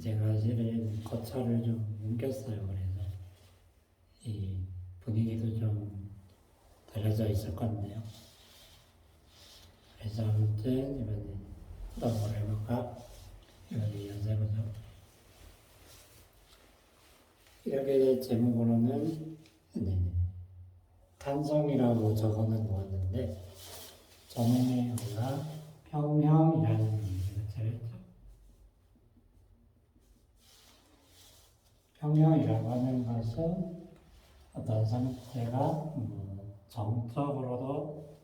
제가 실은 거처를 좀 옮겼어요. 그래서 이 분위기도 좀 달라져 있을 건데요. 그래서 아무튼 이번에 뭘 해볼까? 이번에 연습해보죠. 이렇게 제목으로는 탄성이라고 적어는 놓았는데 전에 우리가 평형이라는 얘기를 했죠. 평형이라고 하는 것은 어떤 상태가 정적으로도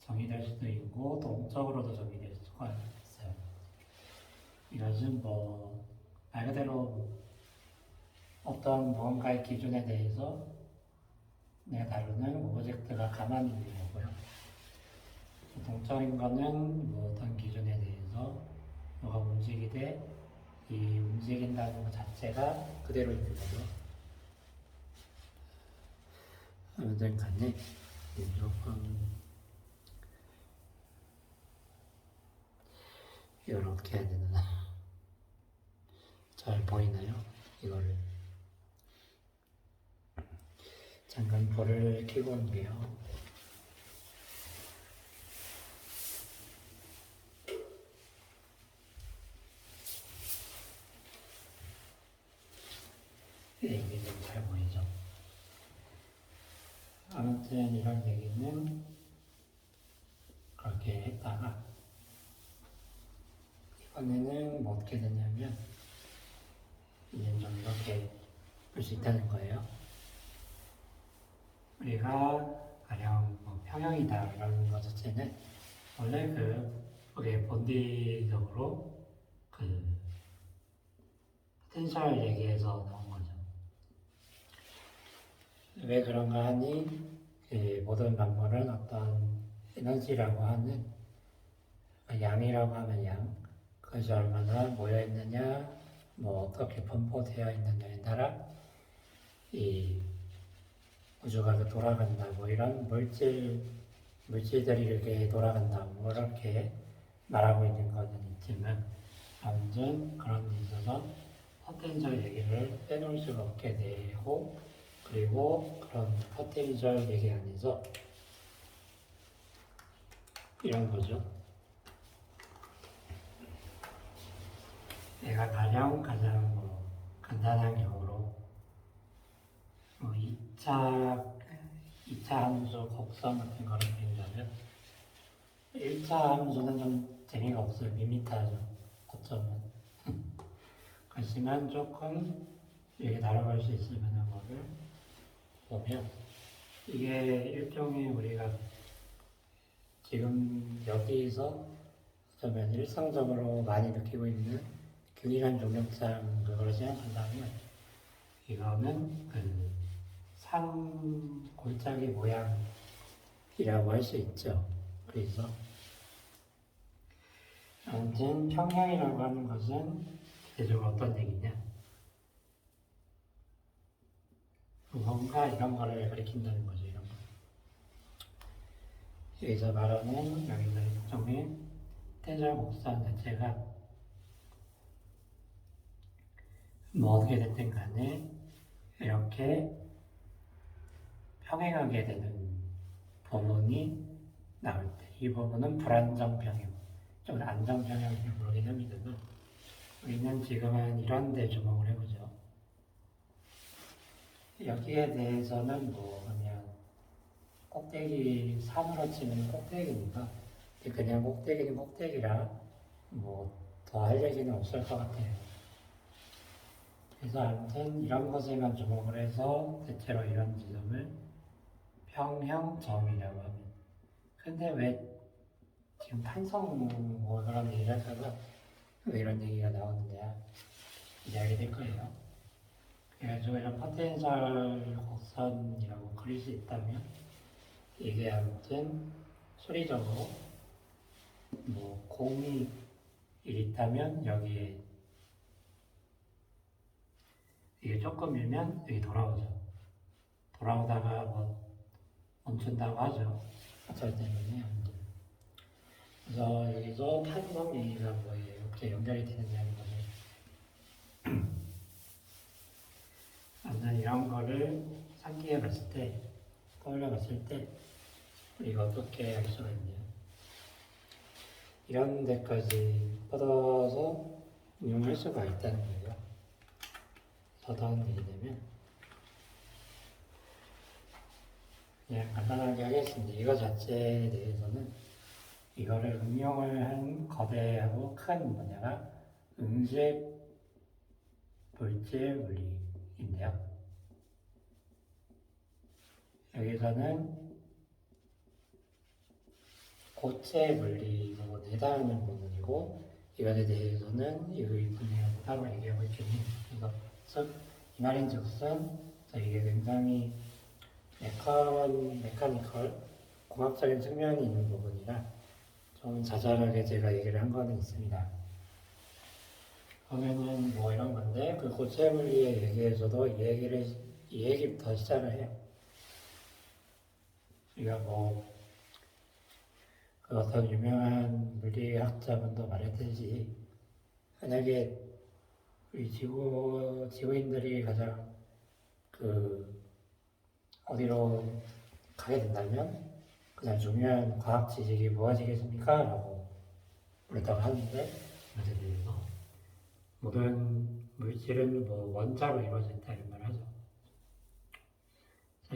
정의될 수도 있고 동적으로도 정의될 수가 있어요. 이것은 말 그대로 어떤 무언가의 기준에 대해서 내가 다루는 오브젝트가 가만히 있는 거고요. 동적인 거는 어떤 기준에 대해서 뭐가 움직이되 이 움직인다는 것 자체가 그대로 있는 거죠. 아무튼 간에 조금 이렇게 해야 되나? 잘 보이나요? 이거를 잠깐 불을 켜고 올게요. 네, 이게 좀 잘 보이죠? 아무튼 이런 얘기는 그렇게 했다가 이번에는 뭐 어떻게 되냐면 이제 좀 이렇게 볼 수 있다는 거예요. 우리가 가령 평형이다라는 것 자체는 원래 우리의 본디적으로 포텐셜 얘기에서 나온 거죠. 왜 그런가 하니 모든 만물은 어떤 에너지라고 하는 양이라고 하면 양, 그것이 얼마나 모여있느냐, 어떻게 분포되어 있느냐에 따라 이 우주가 돌아간다, 이런 물질들이 이렇게 돌아간다, 이렇게 말하고 있는 것은 있지만, 아무튼 그런 데 있어서 포텐셜 얘기를 빼놓을 수가 없게 되고, 그리고 그런 포텐셜 얘기 안에서 이런 거죠. 내가 가장 간단한 경우로 2차 함수 곡선 같은 거를 그린다면 1차 함수는 좀 재미가 없어요. 밋밋하죠. 고점은. 그렇지만 조금 이렇게 다뤄볼 수 있을 만한 거를 보면 이게 일종의 우리가 지금 여기서 어쩌면 일상적으로 많이 느끼고 있는 균일한 조명장 그걸 생각한다면 이거는 골짜기 모양이라고 할 수 있죠. 그래서 아무튼 평형이라고 하는 것은 대체적으로 어떤 얘기냐? 뭔가 이런 거를 가리킨다는 거죠. 이런 거. 여기서 말하는 여기서 일종의 텐셜 곡선 자체가 어떻게 됐든 간에 이렇게 평행하게 되는 부분이 나올 때 이 부분은 불안정 평형, 좀 안정 평형을 부르긴 합니다만 우리는 지금은 이런 데 주목을 해보죠. 여기에 대해서는 그냥 꼭대기 산으로 치면 꼭대기니까 그냥 꼭대기는 꼭대기라 더 할 얘기는 없을 것 같아요. 그래서 아무튼 이런 것에만 주목을 해서 대체로 이런 지점을 평형점이라고 합니다. 근데 왜 지금 탄성 그런 얘기를 하다가 왜 이런 얘기가 나오느냐 이제 알게 될 거예요. 그래가지고 이런 포텐셜 곡선이라고 그릴 수 있다면 이게 아무튼 소리적으로 공이 있다면 여기에 이게 조금 밀면 여기 돌아오죠. 돌아오다가 멈춘다고 하죠. 절 때문에. 그래서 여기서 탄성 얘기가 뭐예요? 이렇게 연결이 되느냐는 거죠. 이런 거를 상기해 봤을 때, 떠올려 봤을 때, 우리가 어떻게 할 수가 있냐. 이런 데까지 뻗어서 응용할 수가 있다는 거예요. 어떤 얘기냐면, 그냥 간단하게 하겠습니다. 이거 자체에 대해서는 이거를 응용을 한 거대하고 큰 분야가 응식 물질 물리인데요. 여기서는 고체 물리로 해당하는 부분이고, 이것에 대해서는 이 분야에서 따로 얘기하고 있겠네요. 그래서 즉, 이 말인즉슨 이게 굉장히 메카니컬, 공학적인 측면이 있는 부분이라 좀 자잘하게 제가 얘기를 한 거는 있습니다. 그러면은 뭐 이런 건데, 그 고체 물리의 얘기에서도 이 얘기부터 시작을 해요. 우리가 뭐, 그 어떤 유명한 물리학자분도 말했듯이, 만약에 우리 지구인들이 가장 어디로 가게 된다면 가장 중요한 과학 지식이 무엇이겠습니까? 라고 물었다고 하는데, 이것에 대해서 모든 물질은 뭐 원자로 이루어져 있다 이런 말을 하죠.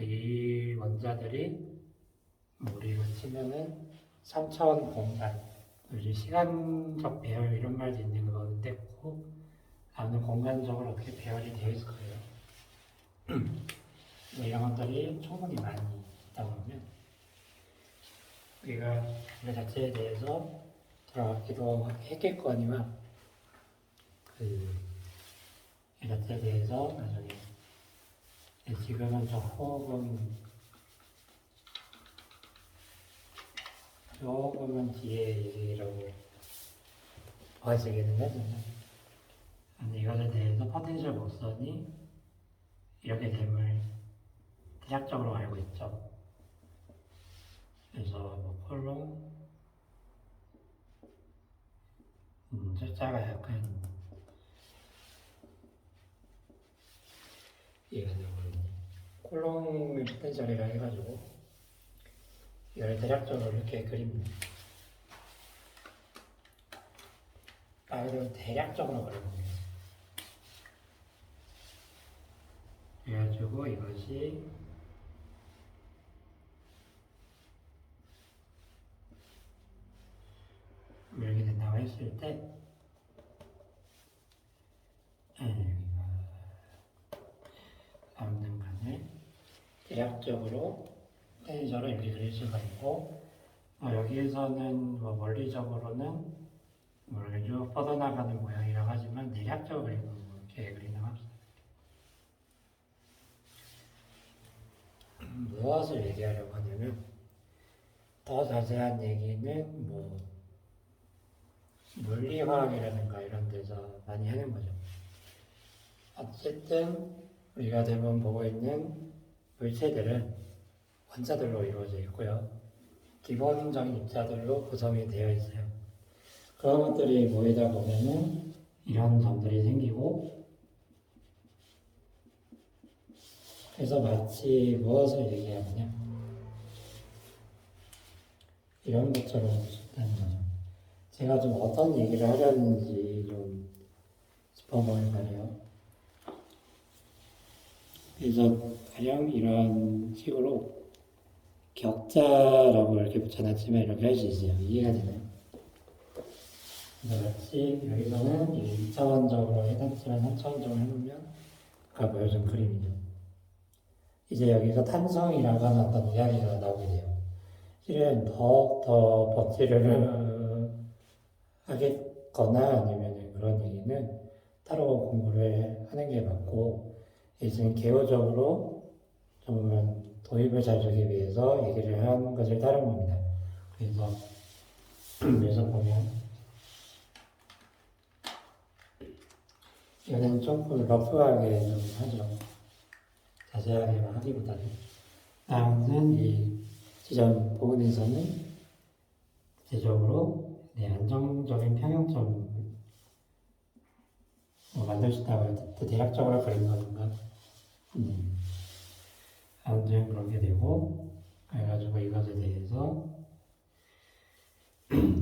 이 원자들이 우리로 치면은 3차원 공간, 이제 시간적 배열 이런 말도 있는 건데 꼭 아무튼 공간적으로 어떻게 배열이 되어 있을 거예요. 이런 것들이 충분히 많이 있다고 하면 우리가 그 자체에 대해서 들어가기도 했겠거니와 그 자체에 대해서 나중에 지금은 조금은 뒤에 얘기라고 보아지기는 하지만 근데 이것에 대해서 포텐셜 목선이 이렇게 됨을 대략적으로 알고 있죠. 그래서 뭐 콜롬 숫자가 약간 이해가 되거든요. 콜롬의 포텐셜이라 해가지고 이걸 대략적으로 이렇게 그립니다. 이걸 대략적으로 그려봅니다. 그래가지고 이것이 이렇게 된다고 했을 때 아무튼 간에 대략적으로 포텐셜을 이렇게 그릴 수가 있고 여기에서는 뭐 원리적으로는 이렇게 쭉 뻗어나가는 모양이라고 하지만 대략적으로 이렇게 그린다고 합시다. 무엇을 얘기하려고 하냐면 더 자세한 얘기는 뭐 물리화학이라든가 이런 데서 많이 하는 거죠. 어쨌든 우리가 대부분 보고 있는 물체들은 원자들로 이루어져 있고요. 기본적인 입자들로 구성이 되어 있어요. 그런 것들이 모이다 보면은 이런 점들이 생기고 그래서 마치 무엇을 얘기하느냐 이런 것처럼 싶다는 거죠. 제가 좀 어떤 얘기를 하려는지 좀 짚어보려고 해요. 그래서 가령 이런 식으로 격자라고 이렇게 붙여놨지만 이렇게 할 수 있어요. 이해가 되나요? 마치 여기서는 2차원적으로 해놨지만 3차원적으로 해놓으면 아까 보여준 그림이죠. 이제 여기서 탄성이라고 하는 어떤 이야기가 나오게 돼요. 실은 더욱더 벅지를 하겠거나 아니면 그런 얘기는 따로 공부를 하는 게 맞고 이제는 개요적으로 정말 도입을 잘 주기 위해서 얘기를 하는 것을 따른 겁니다. 그래서 여기서 보면 이거는 조금 러프하게 좀 하죠. 자세하게 하기보다는 아무튼 이 지점 부분에서는 구체적으로 안정적인 평형점을 만들 수 있다고 해도 대략적으로 그린 거든가 아무튼 그렇게 되고, 그래가지고 이것에 대해서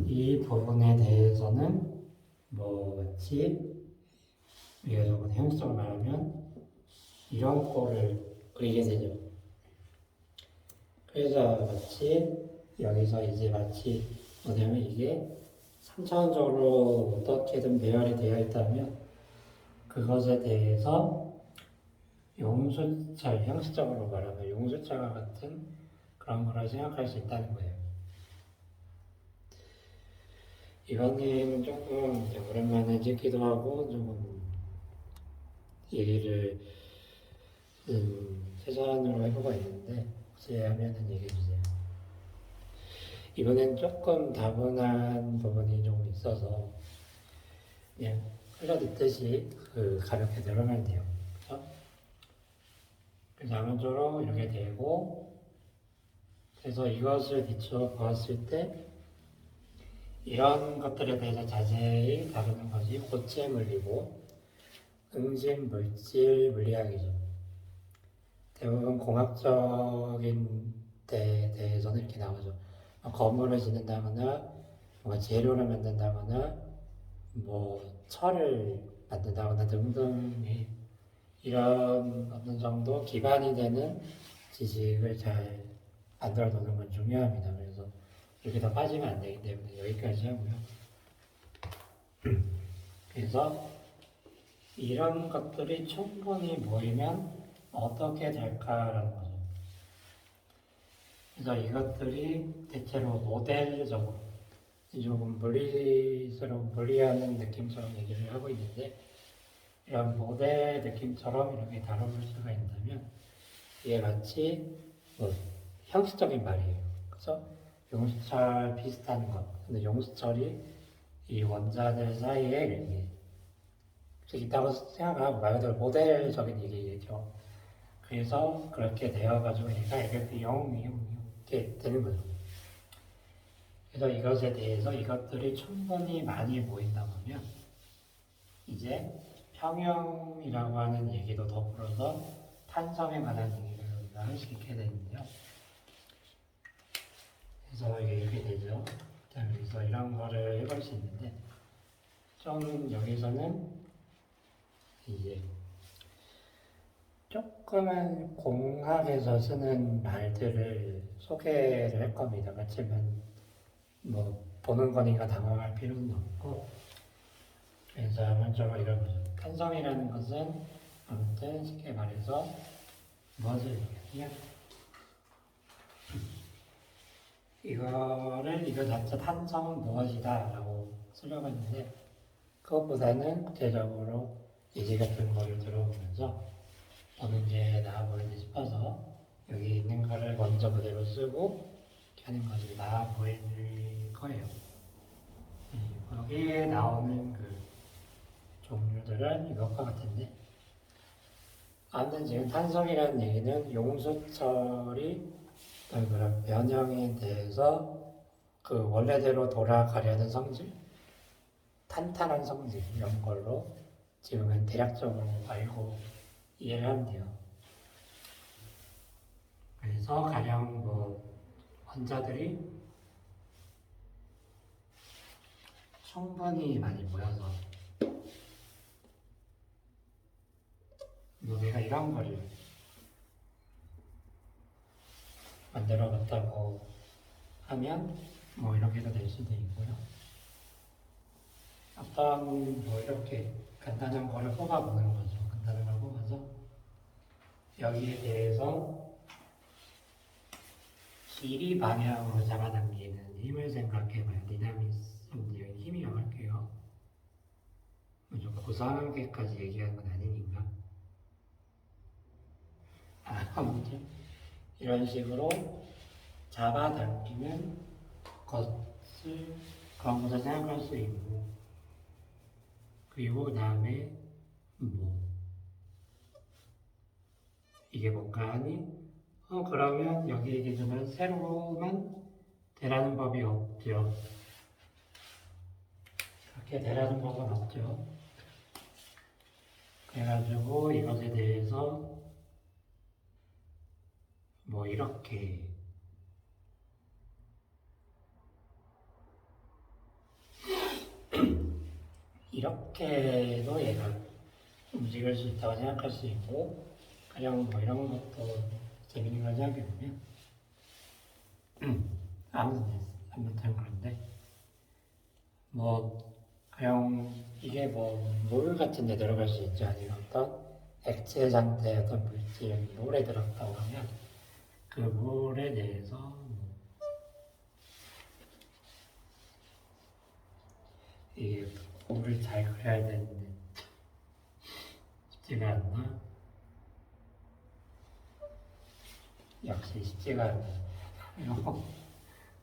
이 부분에 대해서는 뭐 마치 우리가 조금 형식적으로 말하면 이런 꼴을 그리게 되죠. 그래서 마치 여기서 이제 마치 뭐냐면 이게 3차원적으로 어떻게든 배열이 되어 있다면 그것에 대해서 용수철, 형식적으로 말하면 용수철과 같은 그런 거라 생각할 수 있다는 거예요. 이번에는 조금 오랜만에 찍기도 하고 조금 얘기를 최선으로 해보고 있는데 혹시 하면은 얘기해주세요. 이번엔 조금 다분한 부분이 좀 있어서 그냥 흘러듣듯이 가볍게 들어가면 돼요. 그래서 장은조로 이렇게 되고 그래서 이것을 비추어 보았을 때 이런 것들에 대해서 자세히 다루는 것이 고체 물리고 응집 물질 물리학이죠. 대부분 공학적인 데에 대해서는 이렇게 나오죠. 건물을 짓는다거나 뭔가 재료를 만든다거나 뭐 철을 만든다거나 등등의 이런 어느 정도 기반이 되는 지식을 잘 만들어 두는 건 중요합니다. 그래서 이렇게 더 빠지면 안 되기 때문에 여기까지 하고요. 그래서 이런 것들이 충분히 모이면 어떻게 될까라는 거죠. 그래서 이것들이 대체로 모델적으로 조금 물리스러운 물리하는 느낌처럼 얘기를 하고 있는데 이런 모델 느낌처럼 이렇게 다뤄볼 수가 있다면 이게 마치 뭐 형식적인 말이에요. 그래서 용수철 비슷한 것. 근데 용수철이 이 원자들 사이에 이렇게 있다고 생각하고 말 그대로 모델적인 얘기겠죠. 그래서 그렇게 되어가지고 얘가 이렇게 이렇게 되는 거죠. 그래서 이것에 대해서 이것들이 충분히 많이 모인다 보면 이제 평형이라고 하는 얘기도 더불어서 탄성에 관한 얘기를 우리가 할 수 있게 되는데요. 그래서 이게 이렇게 되죠. 자, 그래서 이런 거를 해볼 수 있는데 좀 여기서는 이제 조금은 공학에서 쓰는 말들을 소개를 할 겁니다. 그렇지만 뭐 보는 거니까 당황할 필요는 없고 그래서 먼저 이런 거죠. 탄성이라는 것은 아무튼 쉽게 말해서 무엇을 얘기하냐 이거 자체 탄성은 무엇이다 라고 쓰려고 했는데 그것보다는 구체적으로 예시 같은 거를 들어보면서 어느 게 나아 보이지 싶어서 여기 있는 거를 먼저 그대로 쓰고 이렇게 하는 것이 나아 보일 거예요. 여기에 나오는 그 종류들은 이것과 같은데 아무튼 지금 탄성이라는 얘기는 용수철이 그런 변형에 대해서 그 원래대로 돌아가려는 성질, 탄탄한 성질 이런 걸로 지금은 대략적으로 알고 이해를 하면 돼요. 그래서 가령 뭐 환자들이 충분히 많이 모여서 우리가 이런 거를 만들어 봤다고 하면 뭐 이렇게도 될 수도 있고요. 어떤 뭐 이렇게 간단한 거를 뽑아보는 거죠. 간단한 걸 뽑아서 여기에 대해서 길이 방향으로 잡아당기는 힘을 생각해봐요. 디나미즘, 여기 힘이라고 할게요. 좀 고상하게까지 얘기하는 건 아니니까. 아무튼 이런 식으로 잡아당기는 것을 그런 것을 생각할 수 있고 그리고 그 다음에 뭐 이게 뭔가 하니 그러면 여기에 기준은 세로만 되라는 법이 없죠. 그렇게 되라는 법은 없죠. 그래가지고 이것에 대해서 뭐 이렇게도 얘가 움직일 수 있다고 생각할 수 있고, 그냥 뭐 이런 것도 재밌는 걸 생각해보면 아무튼 그런데 뭐 그냥 이게 뭐 물 같은 데 들어갈 수 있죠. 아니면 어떤 액체 상태의 어떤 물질이 물에 들었다고 하면 그 물에 대해서 이게 물을 잘 그려야 되는데 쉽지가 않나? 역시 쉽지가 않아요.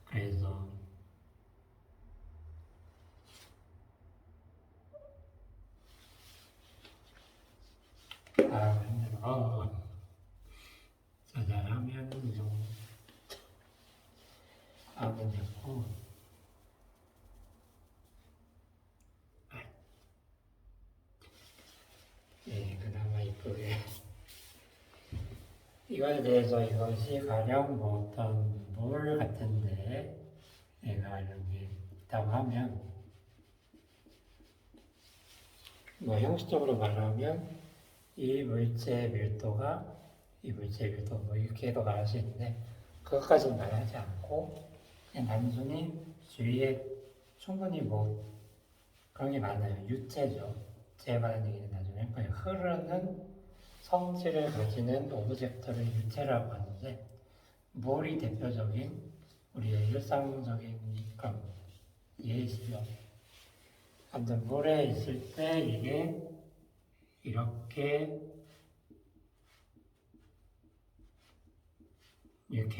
그래서 힘들어. 잘하면 좀 하면 되고, 예, 그나마 이쁘게. 이거에 대해서 이것이 가령 뭐 어떤 물 같은데 얘가 이렇게 있다고 하면 뭐 형식적으로 말하면 이 물체의 밀도가 이 물체의 밀도 뭐 이렇게도 말할 수 있는데 그것까지는 말하지 않고 그냥 단순히 주위에 충분히 뭐 그런 게 많아요. 유체죠. 제가 말하는 얘기는 나중에 할 거예요. 흐르는 성질을 가지는 오브젝트를 유체라고 하는데 물이 대표적인 우리의 일상적인 그런 예시죠. 아무튼 물에 있을 때 이게 이렇게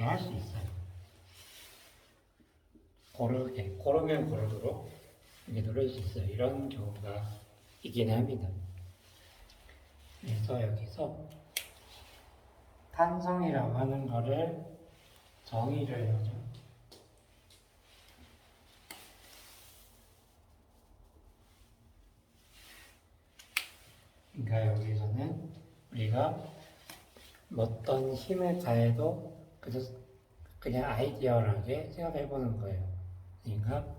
할 수 있어요. 고르면 고르도록 이렇게 누를 수 있어요. 이런 경우가 있긴 합니다. 그래서 여기서 탄성이라고 하는 거를 정의를 하죠. 그러니까 여기서는 우리가 어떤 힘을 가해도 그냥 아이디어하게 생각해보는 거예요. 그러니까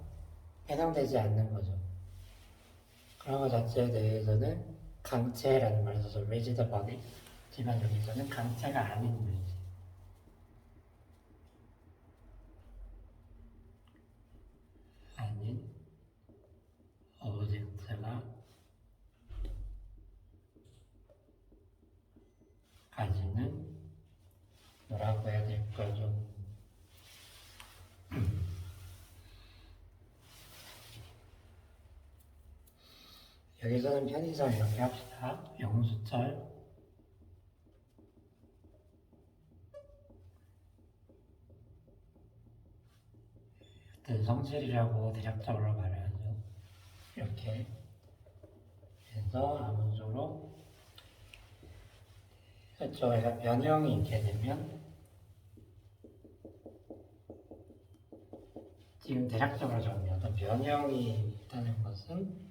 해당되지 않는 거죠. 그런 것 자체에 대해서는 강체라는 말을 써서 rigid body 지만 여기서는 강체가 아닌 물질 아닌 오브젝트가 가지는 뭐라고 해야 될까 좀 여기서는 편의상 이렇게 합시다. 영수철 성질이라고 대략적으로 말해야죠. 이렇게 해서 아무쪼록 저희가 변형이 있게 되면 지금 대략적으로 정리해요. 어떤 변형이 있다는 것은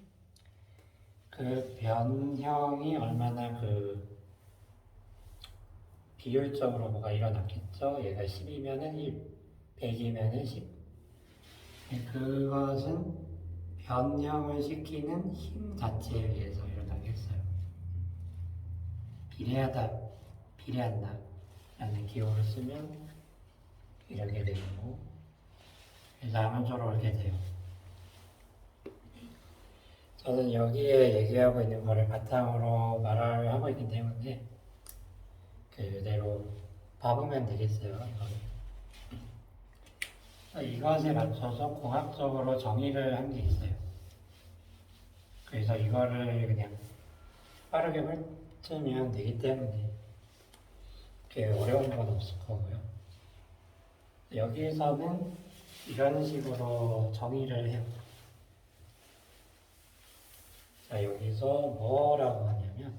그 변형이 얼마나 비율적으로 뭐가 일어났겠죠. 얘가 10이면은 1, 100이면은 10. 그것은 변형을 시키는 힘 자체에 의해서 일어나겠어요. 비례한다 라는 기호를 쓰면 이렇게 되고 그래서 아무쪼록 이렇게 돼요. 저는 여기에 얘기하고 있는 거를 바탕으로 말을 하고 있기 때문에 그대로 봐보면 되겠어요. 이것에 맞춰서 공학적으로 정의를 한 게 있어요. 그래서 이거를 그냥 빠르게 훑으면 되기 때문에 그렇게 어려운 건 없을 거고요. 여기에서는 이런 식으로 정의를 해요. 자, 여기서 뭐라고 하냐면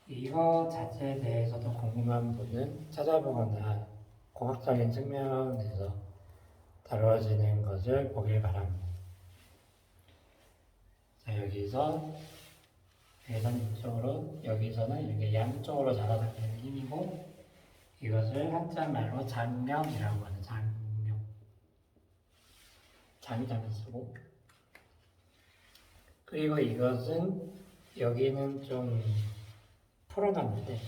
이거 자체에 대해서도 궁금한 분은 찾아보거나 공학적인 측면에서 다루어지는 것을 보길 바랍니다. 자, 여기서 여기서는 이쪽으로, 여기서는 이렇게 양쪽으로 잡아당기는 힘이고, 이것을 한자말로 장명이라고 하는 장명. 장자만 쓰고. 그리고 이것은 여기는 좀 풀어놨는데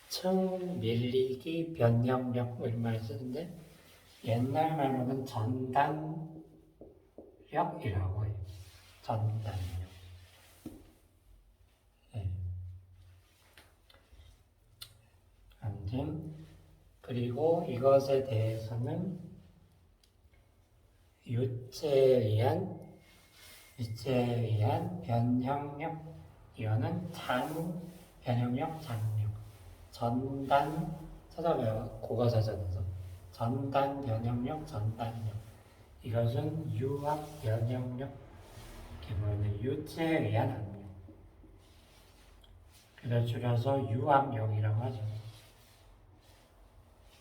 층, 밀리기, 변형력 뭐 이런 말을 쓰는데 옛날 말로는 전단력이라고 해요. 전단력. 네. 아무튼 그리고 이것에 대해서는 유체에 의한 변형력, 이거는 변형력, 장력. 전단 찾아봐요. 국어사전에서 전단 변형력, 전단력. 이것은 유학 변형력, 이렇게 보면 유체에 의한 학력. 그래서 줄여서 유학력이라고 하죠.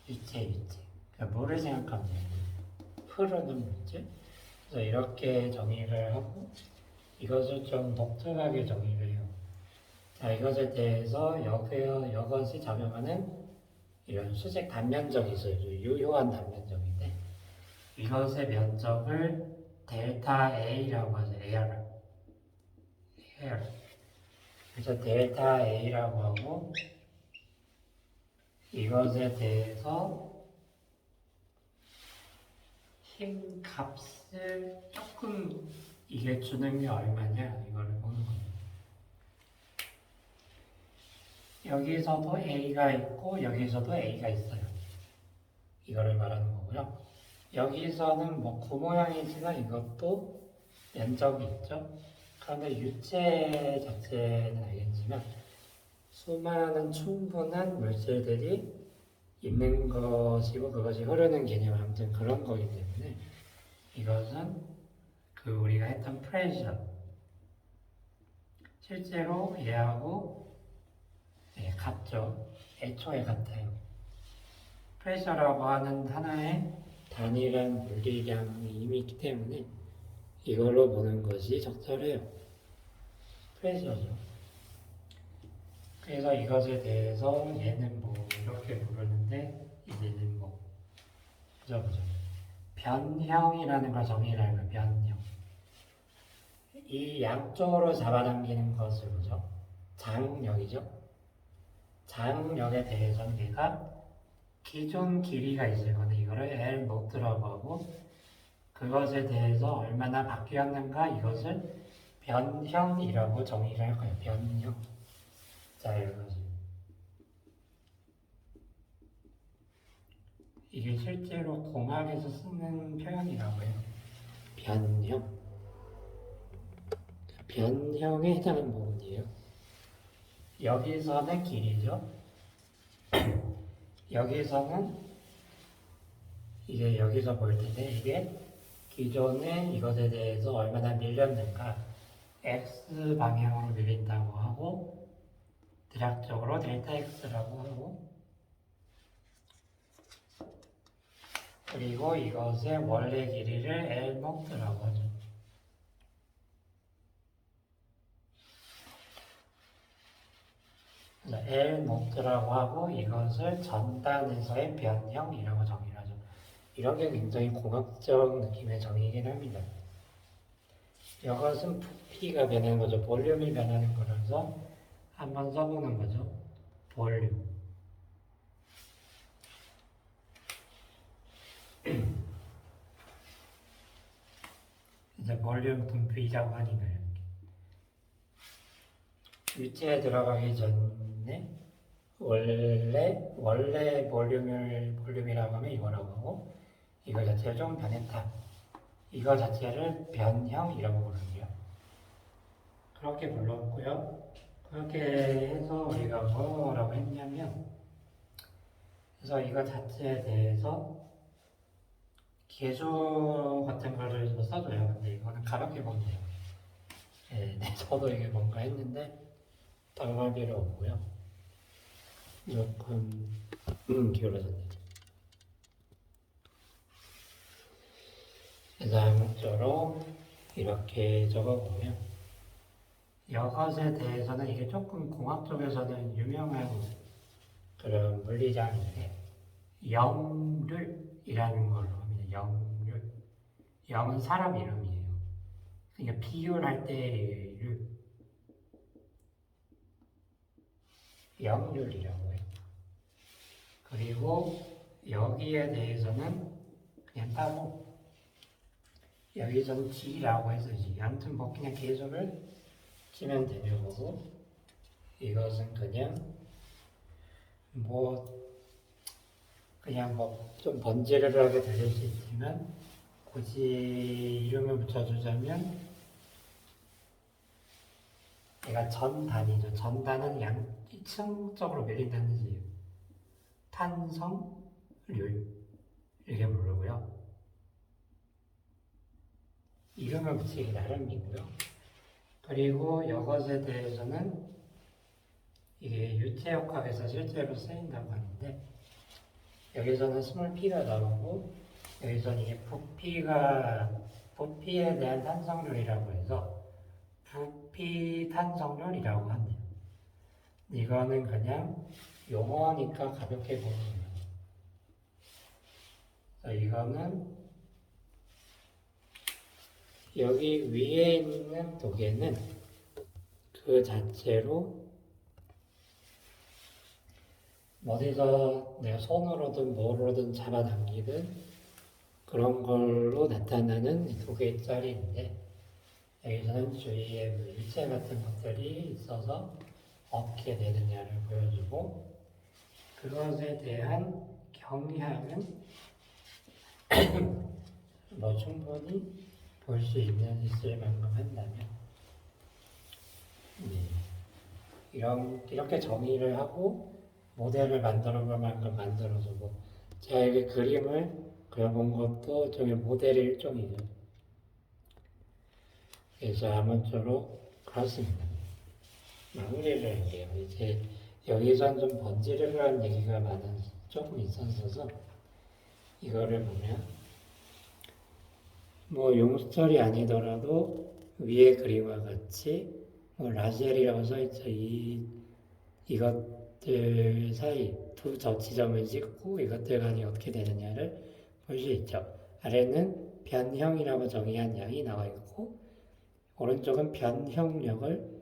유체. 그러니까 뭐를 생각하면 돼요? 흐르는 물질. 그래서 이렇게 정의를 하고 이것을 좀 독특하게 정의를 해요. 자, 이것에 대해서 이것이 작용하는 이런 수직 단면적이 있어요. 유효한 단면적인데 이것의 면적을 델타 A라고 하죠. AR. 그래서 델타 A라고 하고 이것에 대해서 힘 값을 조금 이게 주는 게 얼마냐 이거를 보는 거예요. 여기서도 A가 있고 여기서도 A가 있어요. 이거를 말하는 거고요. 여기서는 뭐 구 모양이지만 이것도 면적이 있죠. 그런데 유체 자체는 알겠지만 수많은 충분한 물질들이 있는 것이고 그것이 흐르는 개념 아무튼 그런 거기 때문에 이것은 그 우리가 했던 프레셔 실제로 얘하고 같죠. 애초에 같아요. 프레셔라고 하는 하나의 단일한 물리량이 이미 있기 때문에 이걸로 보는 것이 적절해요. 프레셔죠. 그래서 이것에 대해서 얘는 뭐 이렇게 부르는데 이제는 뭐 그죠. 변형이라는 걸 정의를 하는 변형. 이 양쪽으로 잡아당기는 것을 보죠. 장력이죠. 장력에 대해서는 얘가 기존 길이가 있을 건데 이거를 L 노트라고 하고 그것에 대해서 얼마나 바뀌었는가 이것을 변형이라고 정의를 할 거예요. 변형. 자, 이거지. 이게 실제로 공학에서 쓰는 표현이라고 해요. 변형. 변형에 해당하는 부분이에요. 여기서는 길이죠. 여기서는 이게 여기서 볼 텐데 이게 기존에 이것에 대해서 얼마나 밀렸는가 x 방향으로 밀린다고 하고 대략적으로 델타 x라고 하고 그리고 이것의 원래 길이를 L 노트라고 하죠. L 노트라고 하고 이것을 전단에서의 변형이라고 정의를 하죠. 이런 게 굉장히 공학적 느낌의 정의이긴 합니다. 이것은 부피가 변하는 거죠. 볼륨이 변하는 거라서 한번 써보는 거죠. 볼륨. 이제 볼륨 분비라고 하니까요. 유체에 들어가기 전에 원래 볼륨이라고 하면 이거라고 하고 이거 자체를 좀 변했다. 이거 자체를 변형이라고 부르고요. 그렇게 불렀고요. 그렇게 해서 우리가 뭐라고 했냐면 그래서 이거 자체에 대해서 계수 같은 거를 써줘요. 근데 이거는 가볍게 보면 돼요. 네, 저도 이게 뭔가 했는데 당할 필요 없고요. 조금 기울어졌네. 그래서 암묵적으로 이렇게 적어보면 이것에 대해서는 이게 조금 공학 쪽에서는 유명한 그런 물리량인데 영률이라는 걸로 합니다. 영률. 영은 사람 이름이에요. 그러니까 비율할 때를 영률이라고 해요. 그리고 여기에 대해서는 그냥 따로 여기서는 G라고 해서 아무튼 뭐 그냥 계속을 치면 되는 거고 이것은 그냥 뭐 좀 번지르르하게 들릴 수 있지만 굳이 이름을 붙여주자면 얘가 전단이죠. 전단은 양층적으로 밀린다는 뜻이에요. 탄성률 이렇게 부르고요. 이름을 붙이기 나름이고요. 그리고 이것에 대해서는 이게 유체역학에서 실제로 쓰인다고 하는데 여기서는 스몰 p가 나오고 여기서는 이게 부피에 대한 탄성률이라고 해서 부피 탄성률이라고 합니다. 이거는 그냥 용어니까 가볍게 보는 거예요. 이거는 여기 위에 있는 도개는 그 자체로 어디서 내가 손으로든 뭐로든 잡아당기든 그런 걸로 나타나는 도개짜리인데 여기서는 주위에 물체 같은 것들이 있어서 어떻게 되느냐를 보여주고 그것에 대한 경향은 뭐 충분히 볼 수 있을 만큼 한다면 이렇게 정의를 하고 모델을 만들어 볼 만큼 만들어주고 제가 이렇게 그림을 그려본 것도 저게 모델의 일종이죠. 그래서 아무쪼록 그렇습니다. 마무리를 할게요. 이제 여기선 좀 번지르르한 얘기가 조금 있었어서 이거를 보면 뭐 용스철이 아니더라도 위에 그림과 같이 뭐 라젤이라고 써있죠. 이것들 사이 두 저지점을 찍고 이것들 간이 어떻게 되느냐를 볼 수 있죠. 아래는 변형이라고 정의한 양이 나와 있고 오른쪽은 변형력을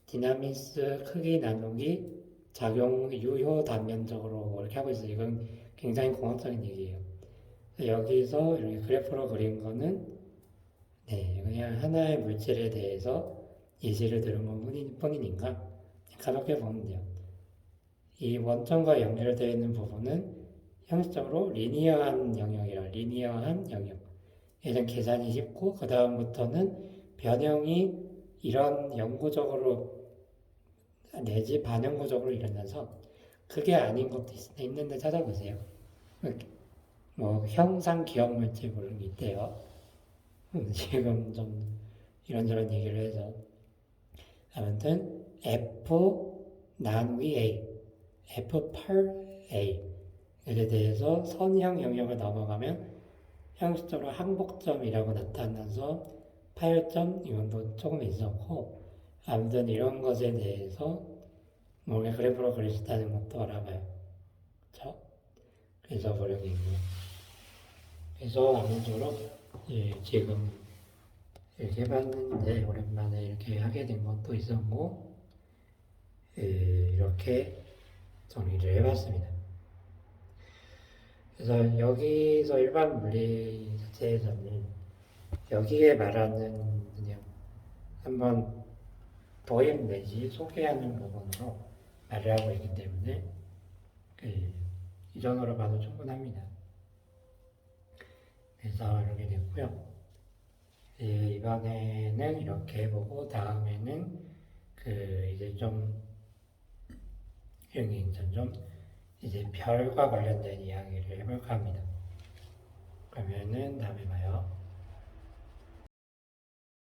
디나미스 크기 나누기 작용 유효 단면적으로 이렇게 하고 있어요. 이건 굉장히 공학적인 얘기예요. 여기서 이렇게 그래프로 그린 거는 그냥 하나의 물질에 대해서 예시를 들은 것 뿐이니까 가볍게 보면 돼요. 이 원점과 연결되어 있는 부분은 형식적으로 리니어한 영역. 얘는 계산이 쉽고 그 다음부터는 변형이 이런 영구적으로 내지 반영구적으로 일어나서 그게 아닌 것도 있는데 찾아보세요. 뭐 형상 기억 물질 그런 게 있대요. 지금 좀 이런저런 얘기를 해서 아무튼 F 나누기 A, F8A 에 대해서 선형 영역을 넘어가면 형식적으로 항복점이라고 나타나서 8점 이건도 조금 있었고 아무튼 이런 것에 대해서 뭔가 그래프로 그릴 수 있다는 것도 알아봐요. 그렇죠? 그래서 버려지고요. 그래서 아무쪼록 지금 이렇게 해봤는데 오랜만에 이렇게 하게 된 것도 있었고 이렇게 정리를 해봤습니다. 그래서 여기서 일반 물리 자체에서는 여기에 말하는 그냥 한번 도입 내지 소개하는 부분으로 말을 하고 있기 때문에 이전으로 봐도 충분합니다. 그래서 이렇게 됐고요. 이번에는 이렇게 해보고 다음에는 이제 좀 이제 별과 관련된 이야기를 해볼까 합니다. 그러면은 다음에 봐요.